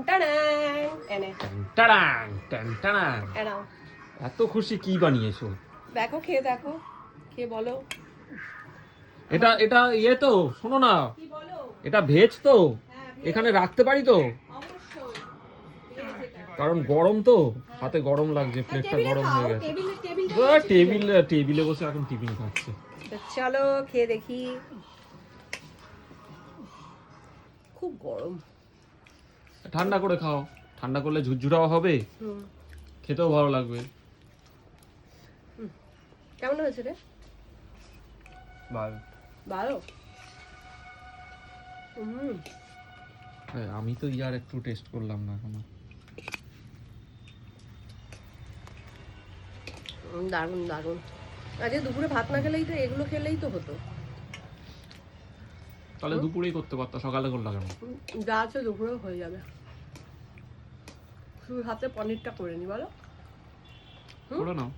টান এনে টাড়াং টান টাড়াং। এনাও এত খুশি কি বানিয়েছো? দেখো, খেয়ে বলো। এটা এটা ইয়ে তো, শোনো না, কি বলো? এটা ভেজ তো, হ্যাঁ, এখানে রাখতে পারি তো? অবশ্যই ভেজ এটা। কারণ গরম তো, হাতে গরম লাগছে, প্লেটটা টেবিলে গরম খাও, হয়ে গেছে। টেবিলটা টেবিলে বসে এখন টিফিন খাচ্ছে। তো চলো খেয়ে দেখি। খুব গরম। ঠান্ডা করে খাও, ঠান্ডা করলে ঝুরঝুরাও হবে, হুম, খেতেও ভালো লাগবে। কেমন হয়েছে রে? ভালো। ভালো। হুম, আমি তো ইয়ার একটু টেস্ট করলাম না এখনো। দারুণ দারুণ। আজকে দুপুরে ভাত না খেলেই তো, এগুলো খেলেই তো হতো। তাহলে দুপুরেই করতে পারতো, সকালে করলা কেন? যা আছে দুপুরেও হয়ে যাবে। শুধু হাতে পনিরটা করে নি বলো। করে নাও।